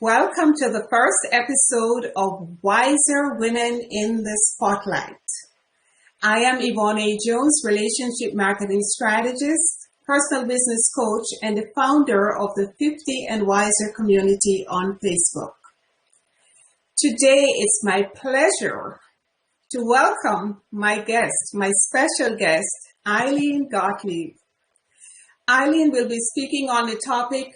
Welcome to the first episode of Wiser Women in the Spotlight. I am Yvonne Jones, relationship marketing strategist, personal business coach, and the founder of the 50 and Wiser community on Facebook. Today, it's my pleasure to welcome my special guest, Ilene Gottlieb. Ilene will be speaking on the topic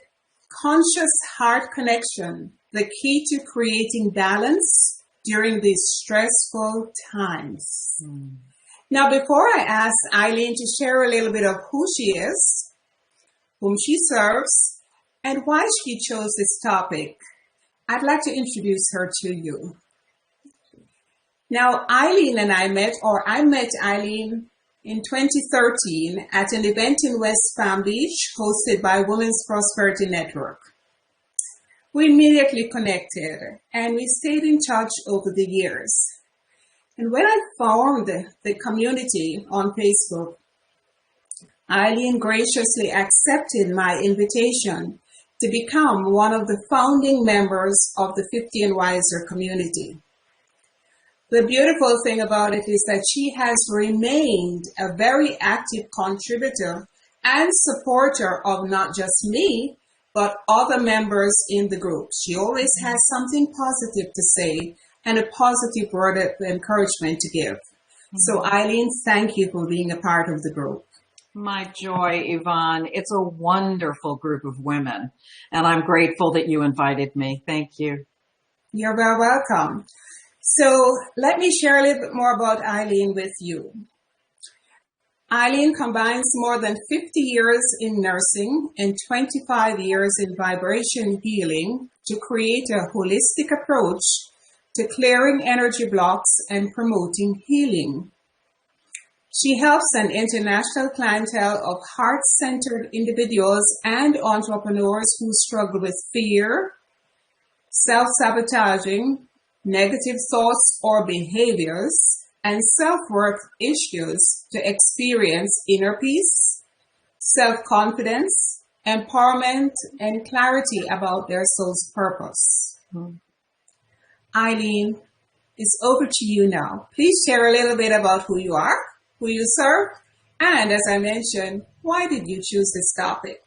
Conscious Heart Connection, the key to creating balance during these stressful times. Now, before I ask Ilene to share a little bit of who she is, whom she serves, and why she chose this topic, I'd like to introduce her to you. Now, Ilene and I met Ilene in 2013 at an event in West Palm Beach hosted by Women's Prosperity Network. We immediately connected and we stayed in touch over the years. And when I formed the community on Facebook, Ilene graciously accepted my invitation to become one of the founding members of the 50 and Wiser community. The beautiful thing about it is that she has remained a very active contributor and supporter of not just me, but other members in the group. She always has something positive to say and a positive word of encouragement to give. So Ilene, thank you for being a part of the group. My joy, Yvonne. It's a wonderful group of women, and I'm grateful that you invited me. Thank you. You're very welcome. So let me share a little bit more about Ilene with you. Ilene combines more than 50 years in nursing and 25 years in vibration healing to create a holistic approach to clearing energy blocks and promoting healing. She helps an international clientele of heart-centered individuals and entrepreneurs who struggle with fear, self-sabotaging, negative thoughts or behaviors, and self-worth issues to experience inner peace, self-confidence, empowerment, and clarity about their soul's purpose. Ilene, it's over to you now. Please share a little bit about who you are, who you serve, and as I mentioned, why did you choose this topic?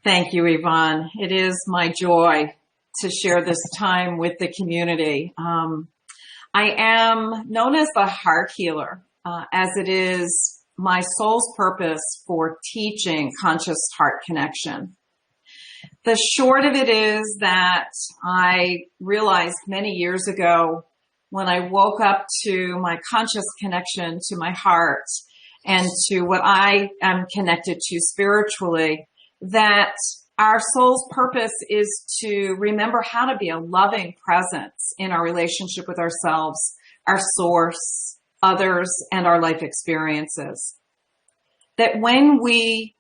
Thank you, Yvonne. It is my joy to share this time with the community. I am known as the heart healer, as it is my soul's purpose for teaching conscious heart connection. The short of it is that I realized many years ago when I woke up to my conscious connection to my heart and to what I am connected to spiritually, that our soul's purpose is to remember how to be a loving presence in our relationship with ourselves, our source, others, and our life experiences. That when we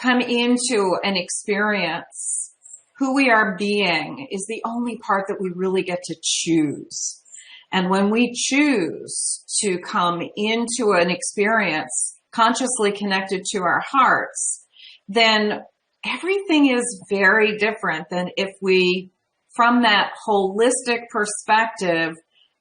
come into an experience, who we are being is the only part that we really get to choose. And when we choose to come into an experience consciously connected to our hearts, then everything is very different than if we, from that holistic perspective,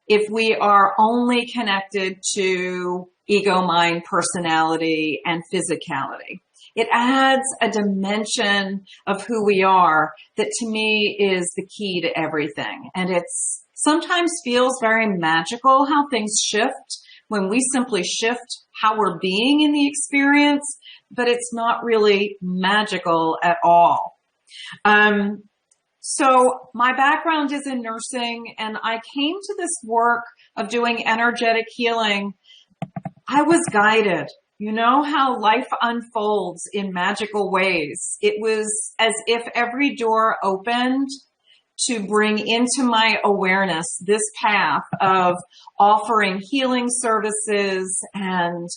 if we are only connected to ego, mind, personality, and physicality. It adds a dimension of who we are that to me is the key to everything. And it's sometimes feels very magical how things shift when we simply shift how we're being in the experience, but it's not really magical at all. So my background is in nursing, and I came to this work of doing energetic healing. I was guided. You know how life unfolds in magical ways. It was as if every door opened to bring into my awareness this path of offering healing services and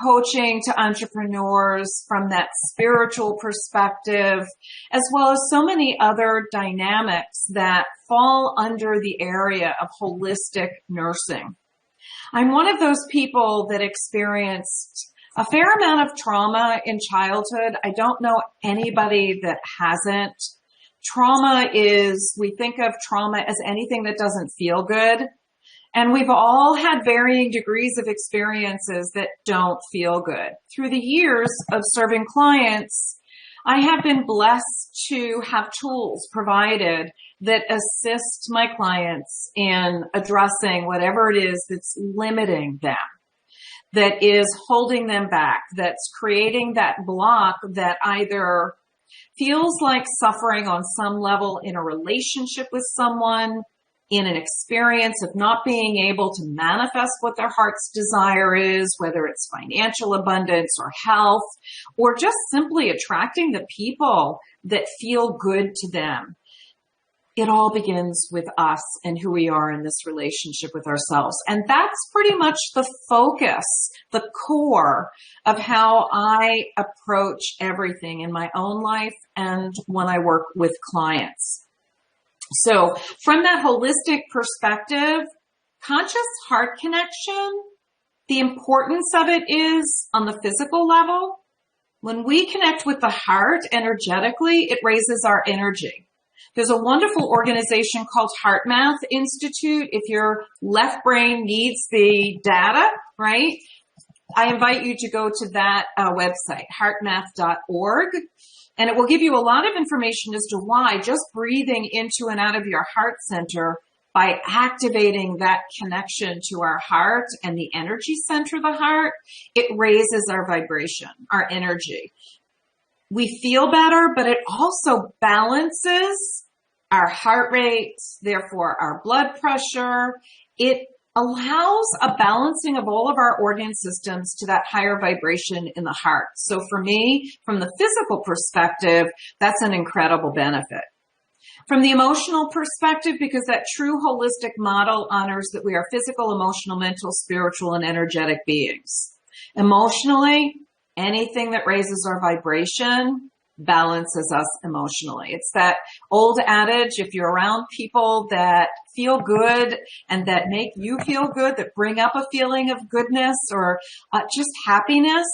coaching to entrepreneurs from that spiritual perspective, as well as so many other dynamics that fall under the area of holistic nursing. I'm one of those people that experienced a fair amount of trauma in childhood. I don't know anybody that hasn't. we think of trauma as anything that doesn't feel good. And we've all had varying degrees of experiences that don't feel good. Through the years of serving clients, I have been blessed to have tools provided that assist my clients in addressing whatever it is that's limiting them, that is holding them back, that's creating that block that either feels like suffering on some level in a relationship with someone, in an experience of not being able to manifest what their heart's desire is, whether it's financial abundance or health, or just simply attracting the people that feel good to them. It all begins with us and who we are in this relationship with ourselves. And that's pretty much the focus, the core of how I approach everything in my own life and when I work with clients. So from that holistic perspective, conscious heart connection, the importance of it is on the physical level. When we connect with the heart energetically, it raises our energy. There's a wonderful organization called HeartMath Institute. If your left brain needs the data, right? I invite you to go to that website, heartmath.org. And it will give you a lot of information as to why just breathing into and out of your heart center by activating that connection to our heart and the energy center of the heart, it raises our vibration, our energy. We feel better, but it also balances our heart rate, therefore our blood pressure. It allows a balancing of all of our organ systems to that higher vibration in the heart. So for me, from the physical perspective, that's an incredible benefit. From the emotional perspective, because that true holistic model honors that we are physical, emotional, mental, spiritual, and energetic beings. Emotionally, anything that raises our vibration balances us emotionally. It's that old adage, if you're around people that feel good and that make you feel good, that bring up a feeling of goodness or just happiness,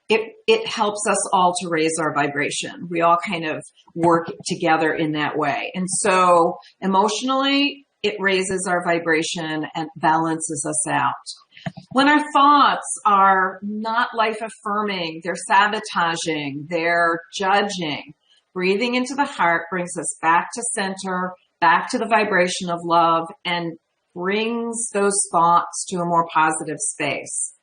it helps us all to raise our vibration. We all kind of work together in that way. And so emotionally, it raises our vibration and balances us out. When our thoughts are not life-affirming, they're sabotaging, they're judging, breathing into the heart brings us back to center, back to the vibration of love, and brings those thoughts to a more positive space.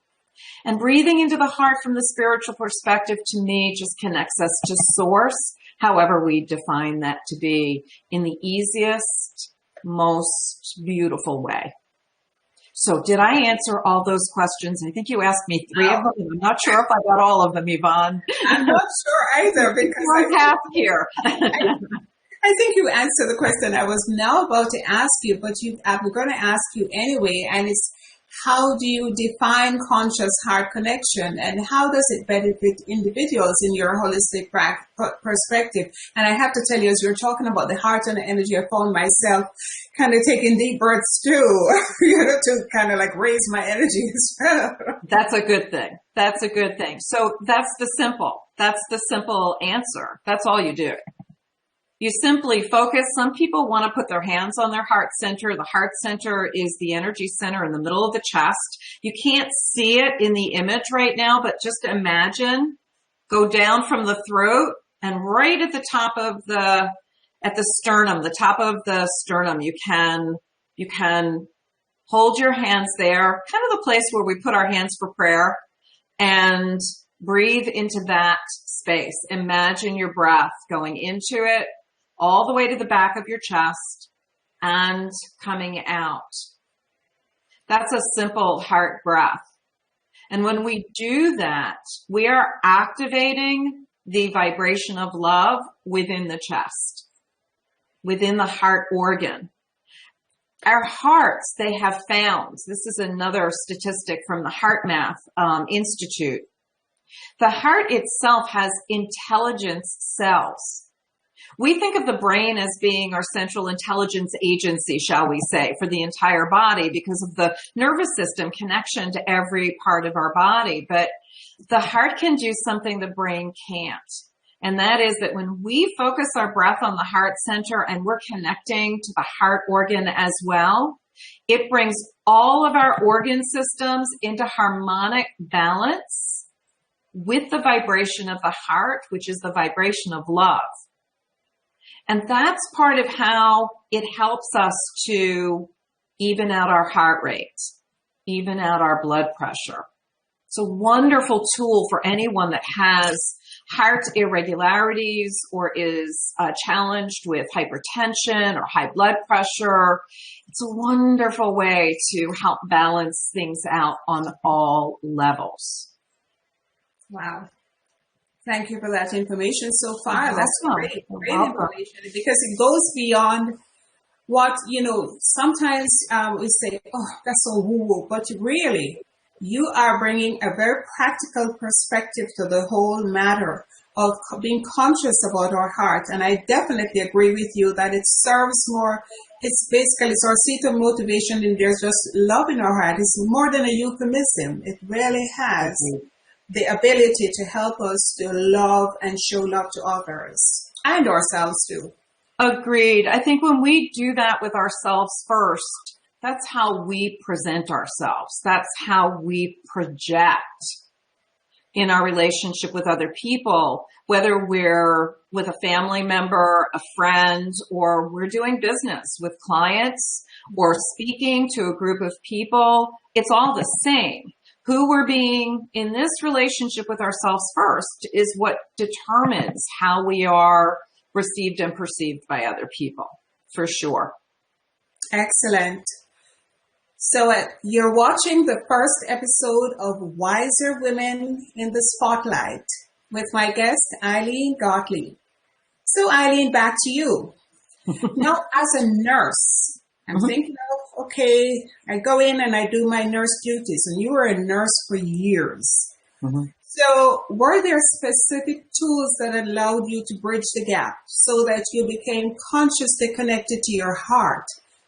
And breathing into the heart from the spiritual perspective, to me, just connects us to source, however we define that to be, in the easiest, most beautiful way. So did I answer all those questions? I think you asked me 3 of them, and I'm not sure if I got all of them, Yvonne. I'm not sure either, because I think you answered the question I was now about to ask you, but I'm going to ask you anyway, and it's, how do you define conscious heart connection, and how does it benefit individuals in your holistic perspective? And I have to tell you, as you're talking about the heart and the energy, I found myself kind of taking deep breaths too, to kind of like raise my energy as well. That's a good thing. That's a good thing. So that's the simple answer. That's all you do. You simply focus. Some people want to put their hands on their heart center. The heart center is the energy center in the middle of the chest. You can't see it in the image right now, but just imagine, go down from the throat and right at the top of at the sternum, the top of the sternum, you can hold your hands there, kind of the place where we put our hands for prayer, and breathe into that space. Imagine your breath going into it, all the way to the back of your chest and coming out. That's a simple heart breath. And when we do that, we are activating the vibration of love within the chest, within the heart organ. Our hearts, they have found, this is another statistic from the HeartMath Institute. The heart itself has intelligence cells. We think of the brain as being our central intelligence agency, shall we say, for the entire body because of the nervous system connection to every part of our body. But the heart can do something the brain can't. And that is that when we focus our breath on the heart center and we're connecting to the heart organ as well, it brings all of our organ systems into harmonic balance with the vibration of the heart, which is the vibration of love. And that's part of how it helps us to even out our heart rate, even out our blood pressure. It's a wonderful tool for anyone that has heart irregularities or is challenged with hypertension or high blood pressure. It's a wonderful way to help balance things out on all levels. Wow. Thank you for that information so far. You're That's welcome. great You're welcome. information because it goes beyond what, sometimes we say, oh, that's so woo-woo, but really, you are bringing a very practical perspective to the whole matter of being conscious about our heart. And I definitely agree with you that it serves more. It's basically, it's our seat of motivation, and there's just love in our heart. It's more than a euphemism. It really has the ability to help us to love and show love to others and ourselves too. Agreed. I think when we do that with ourselves first, that's how we present ourselves. That's how we project in our relationship with other people, whether we're with a family member, a friend, or we're doing business with clients or speaking to a group of people. It's all the same. Who we're being in this relationship with ourselves first is what determines how we are received and perceived by other people, for sure. Excellent. So you're watching the first episode of Wiser Women in the Spotlight with my guest, Ilene Gottlieb. So Ilene, back to you. Now, as a nurse, I'm thinking of, okay, I go in and I do my nurse duties, and you were a nurse for years. So were there specific tools that allowed you to bridge the gap so that you became consciously connected to your heart?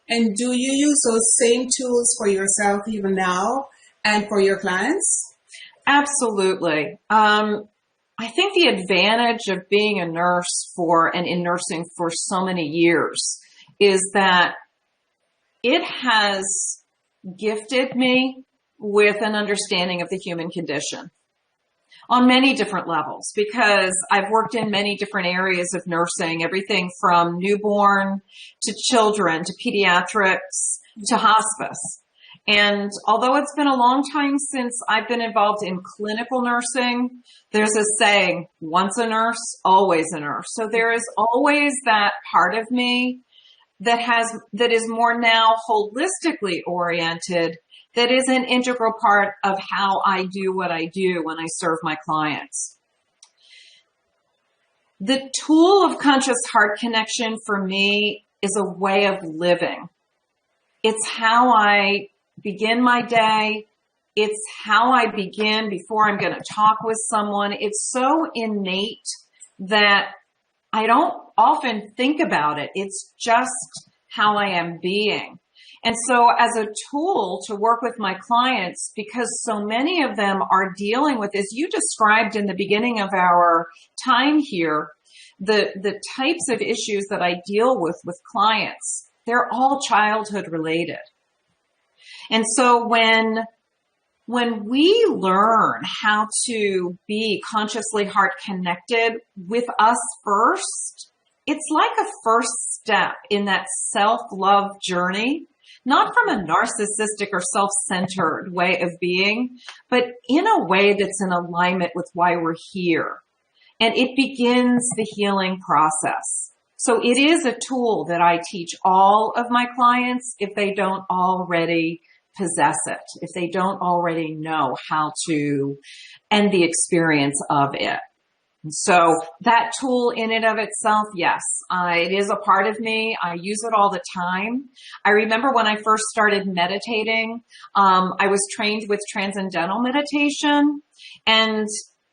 And do you use those same tools for yourself even now and for your clients? Absolutely. I think the advantage of being a nurse and in nursing for so many years is that it has gifted me with an understanding of the human condition on many different levels, because I've worked in many different areas of nursing, everything from newborn to children to pediatrics to hospice. And although it's been a long time since I've been involved in clinical nursing, there's a saying, once a nurse, always a nurse. So there is always that part of me that is more now holistically oriented, that is an integral part of how I do what I do when I serve my clients. The tool of conscious heart connection for me is a way of living. It's how I begin my day. It's how I begin before I'm going to talk with someone. It's so innate that I don't often think about it. It's just how I am being. And so as a tool to work with my clients, because so many of them are dealing with, as you described in the beginning of our time here, the types of issues that I deal with clients, they're all childhood related. And so when we learn how to be consciously heart connected with us first, it's like a first step in that self-love journey, not from a narcissistic or self-centered way of being, but in a way that's in alignment with why we're here. And it begins the healing process. So it is a tool that I teach all of my clients if they don't already possess it, if they don't already know how to end the experience of it. So that tool in and of itself, yes, it is a part of me. I use it all the time. I remember when I first started meditating, I was trained with transcendental meditation, and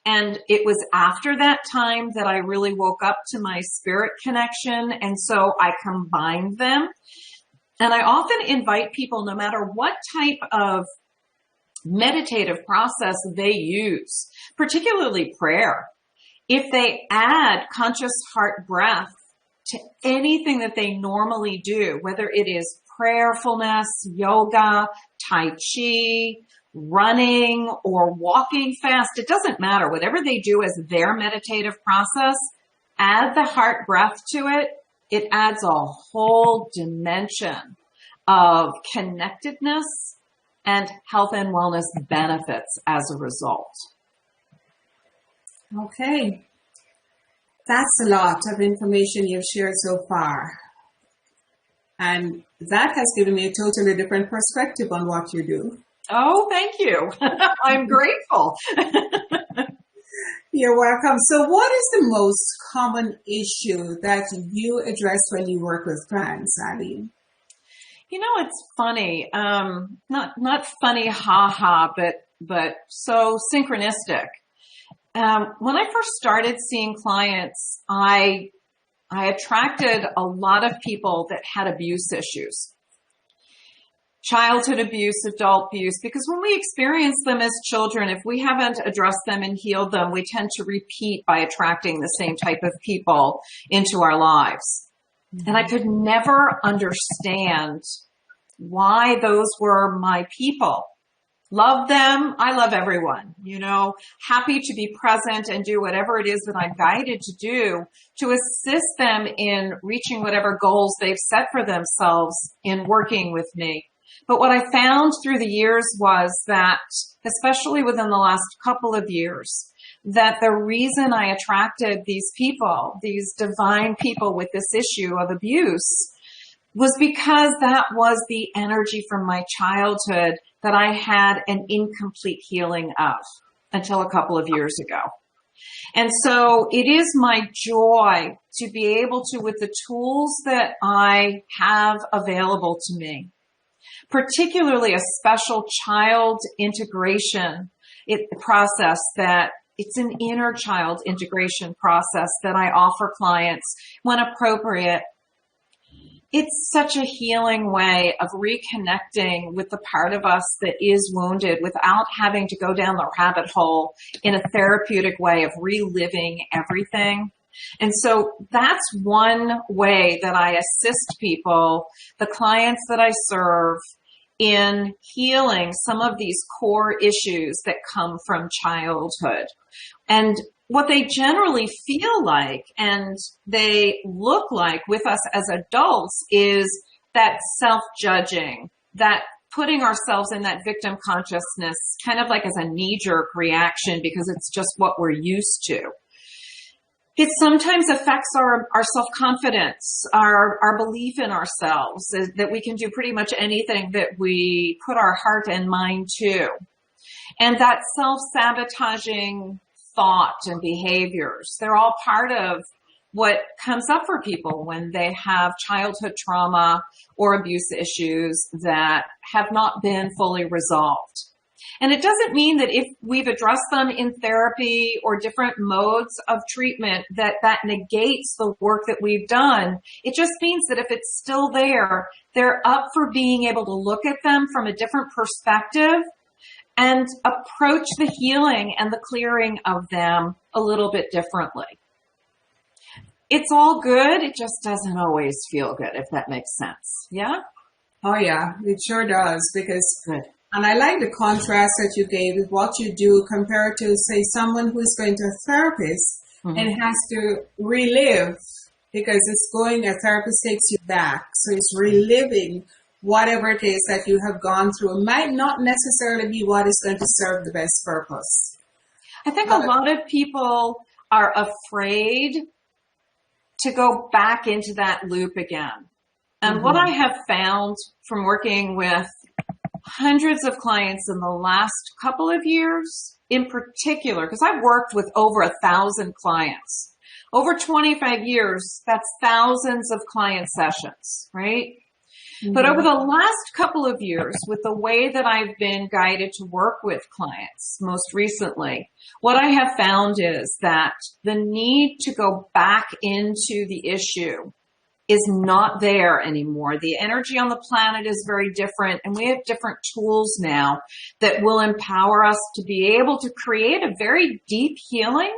it was after that time that I really woke up to my spirit connection. And so I combined them. And I often invite people, no matter what type of meditative process they use, particularly prayer, if they add conscious heart breath to anything that they normally do, whether it is prayerfulness, yoga, tai chi, running, or walking fast, it doesn't matter. Whatever they do as their meditative process, add the heart breath to it. It adds a whole dimension of connectedness and health and wellness benefits as a result. Okay. That's a lot of information you've shared so far. And that has given me a totally different perspective on what you do. Oh, thank you. I'm grateful. You're welcome. So what is the most common issue that you address when you work with clients, Eileen? You know, it's funny. Not funny, but so synchronistic. When I first started seeing clients, I attracted a lot of people that had abuse issues. Childhood abuse, adult abuse, because when we experience them as children, if we haven't addressed them and healed them, we tend to repeat by attracting the same type of people into our lives. Mm-hmm. And I could never understand why those were my people. Love them. I love everyone, you know, happy to be present and do whatever it is that I'm guided to do to assist them in reaching whatever goals they've set for themselves in working with me. But what I found through the years was that, especially within the last couple of years, that the reason I attracted these people, these divine people with this issue of abuse, was because that was the energy from my childhood that I had an incomplete healing of until a couple of years ago. And so it is my joy to be able to, with the tools that I have available to me, particularly a special child integration process that it's an inner child integration process that I offer clients when appropriate. It's such a healing way of reconnecting with the part of us that is wounded without having to go down the rabbit hole in a therapeutic way of reliving everything. And so that's one way that I assist people, the clients that I serve, in healing some of these core issues that come from childhood. And what they generally feel like and they look like with us as adults is that self-judging, that putting ourselves in that victim consciousness kind of like as a knee-jerk reaction because it's just what we're used to. It sometimes affects our self-confidence, our belief in ourselves, that we can do pretty much anything that we put our heart and mind to. And that self-sabotaging thought and behaviors, they're all part of what comes up for people when they have childhood trauma or abuse issues that have not been fully resolved. And it doesn't mean that if we've addressed them in therapy or different modes of treatment that negates the work that we've done. It just means that if it's still there, they're up for being able to look at them from a different perspective and approach the healing and the clearing of them a little bit differently. It's all good. It just doesn't always feel good, if that makes sense. Yeah? Oh, yeah, it sure does. Because, good. And I like the contrast that you gave with what you do compared to, say, someone who's going to a therapist and has to relive because a therapist takes you back. So it's reliving whatever it is that you have gone through. It might not necessarily be what is going to serve the best purpose. I think a lot of people are afraid to go back into that loop again. And what I have found from working with hundreds of clients in the last couple of years in particular, because I've worked with over 1,000 clients. Over 25 years, that's thousands of client sessions, right? But over the last couple of years, with the way that I've been guided to work with clients most recently, what I have found is that the need to go back into the issue is not there anymore. The energy on the planet is very different, and we have different tools now that will empower us to be able to create a very deep healing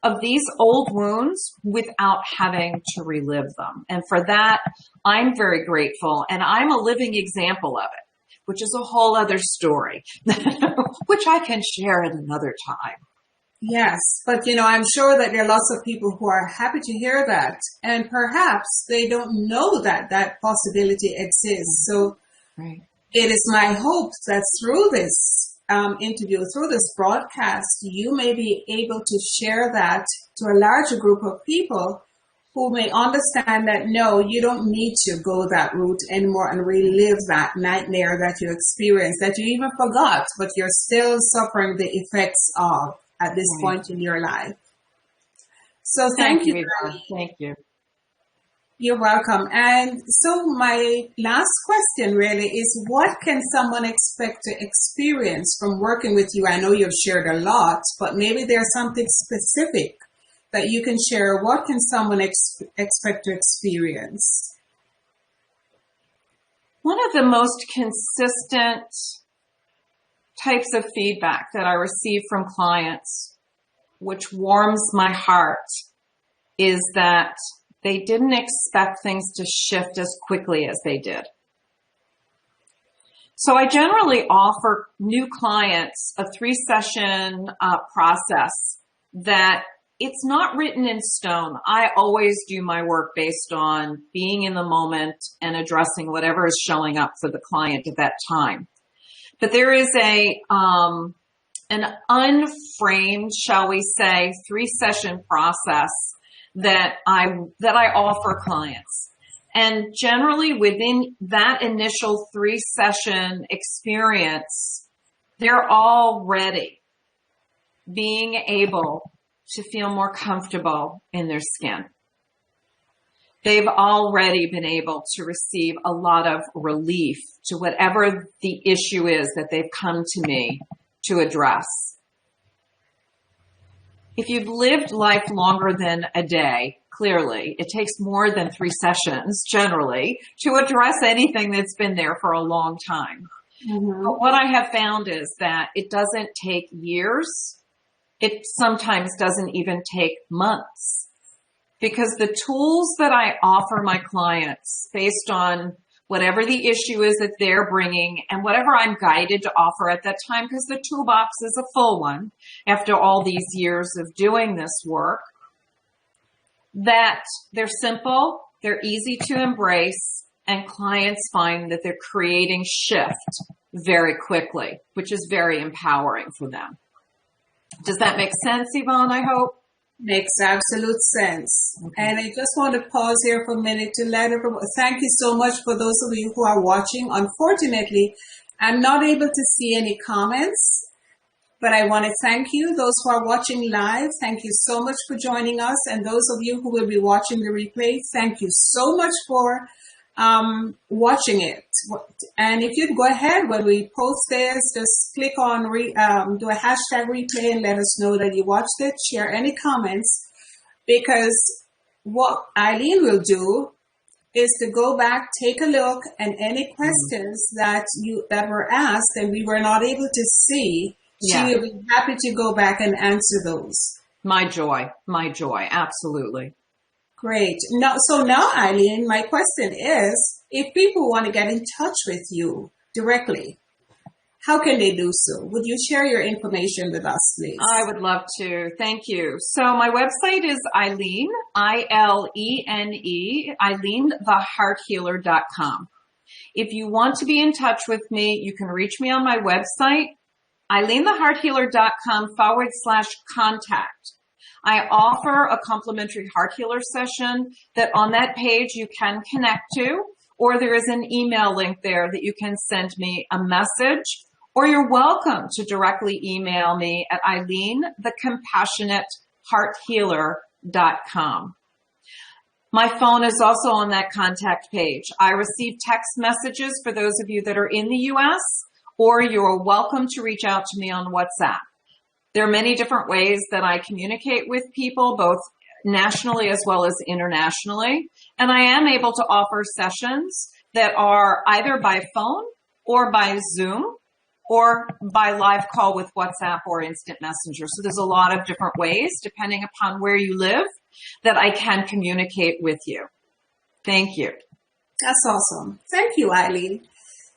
of these old wounds without having to relive them. And for that, I'm very grateful, and I'm a living example of it, which is a whole other story, which I can share at another time. Yes, but I'm sure that there are lots of people who are happy to hear that, and perhaps they don't know that that possibility exists. So Right. it is my hope that through this interview, through this broadcast, you may be able to share that to a larger group of people who may understand that no, you don't need to go that route anymore and relive that nightmare that you experienced, that you even forgot, but you're still suffering the effects of at this Right. point in your life. So thank you. Yvonne. Thank you. You're welcome. And so my last question really is, what can someone expect to experience from working with you? I know you've shared a lot, but maybe there's something specific that you can share. What can someone expect to experience? One of the most consistent types of feedback that I receive from clients, which warms my heart, is that they didn't expect things to shift as quickly as they did. So I generally offer new clients a 3-session process that it's not written in stone. I always do my work based on being in the moment and addressing whatever is showing up for the client at that time. But there is an unframed, shall we say, 3-session process that I offer clients. And generally within that initial 3-session experience, they're already being able to feel more comfortable in their skin. They've already been able to receive a lot of relief to whatever the issue is that they've come to me to address. If you've lived life longer than a day, clearly, it takes more than 3 sessions, generally, to address anything that's been there for a long time. Mm-hmm. But what I have found is that it doesn't take years. It sometimes doesn't even take months. Because the tools that I offer my clients based on whatever the issue is that they're bringing and whatever I'm guided to offer at that time, because the toolbox is a full one after all these years of doing this work, that they're simple, they're easy to embrace, and clients find that they're creating shift very quickly, which is very empowering for them. Does that make sense, Yvonne, I hope? Makes absolute sense. Okay. And I just want to pause here for a minute to let everyone, thank you so much for those of you who are watching. Unfortunately, I'm not able to see any comments, but I want to thank you. Those who are watching live, thank you so much for joining us. And those of you who will be watching the replay, thank you so much for watching it. And if you'd go ahead when we post this, just click on do a hashtag replay and let us know that you watched it. Share any comments, because what Ilene will do is to go back, take a look, and any questions that were asked and we were not able to see, she will be happy to go back and answer those. My joy, absolutely. Great. So now, Ilene, my question is, if people want to get in touch with you directly, how can they do so? Would you share your information with us, please? I would love to. Thank you. So my website is Ilene, I-L-E-N-E, IleneTheHeartHealer.com. If you want to be in touch with me, you can reach me on my website, IleneTheHeartHealer.com/contact. I offer a complimentary heart healer session that on that page you can connect to, or there is an email link there that you can send me a message, or you're welcome to directly email me at IleneTheCompassionateHeartHealer.com. My phone is also on that contact page. I receive text messages for those of you that are in the U.S., or you're welcome to reach out to me on WhatsApp. There are many different ways that I communicate with people, both nationally as well as internationally. And I am able to offer sessions that are either by phone or by Zoom, or by live call with WhatsApp or Instant Messenger. So there's a lot of different ways, depending upon where you live, that I can communicate with you. Thank you. That's awesome. Thank you, Eileen.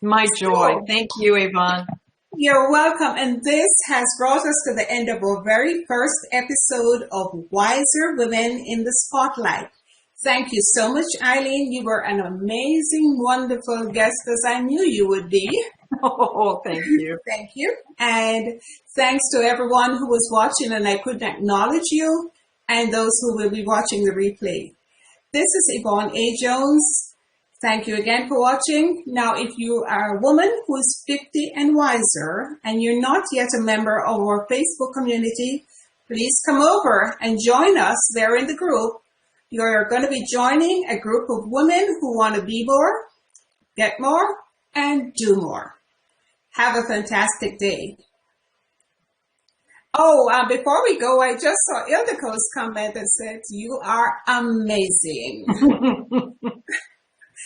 My joy. Thank you, Yvonne. You're welcome. And this has brought us to the end of our very first episode of Wiser Women in the Spotlight. Thank you so much, Eileen. You were an amazing, wonderful guest, as I knew you would be. Oh, thank you. Thank you. And thanks to everyone who was watching, and I couldn't acknowledge you, and those who will be watching the replay. This is Yvonne A. Jones. Thank you again for watching. Now, if you are a woman who is 50 and wiser, and you're not yet a member of our Facebook community, please come over and join us there in the group. You're going to be joining a group of women who want to be more, get more, and do more. Have a fantastic day. Oh, before we go, I just saw Ildeco's comment that said, "You are amazing."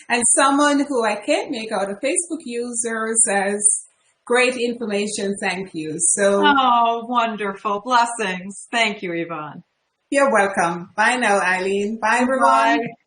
And someone who I can't make out, a Facebook user, says, "Great information, thank you." So, oh, wonderful. Blessings. Thank you, Yvonne. You're welcome. Bye now, Eileen. Bye, everyone. Bye.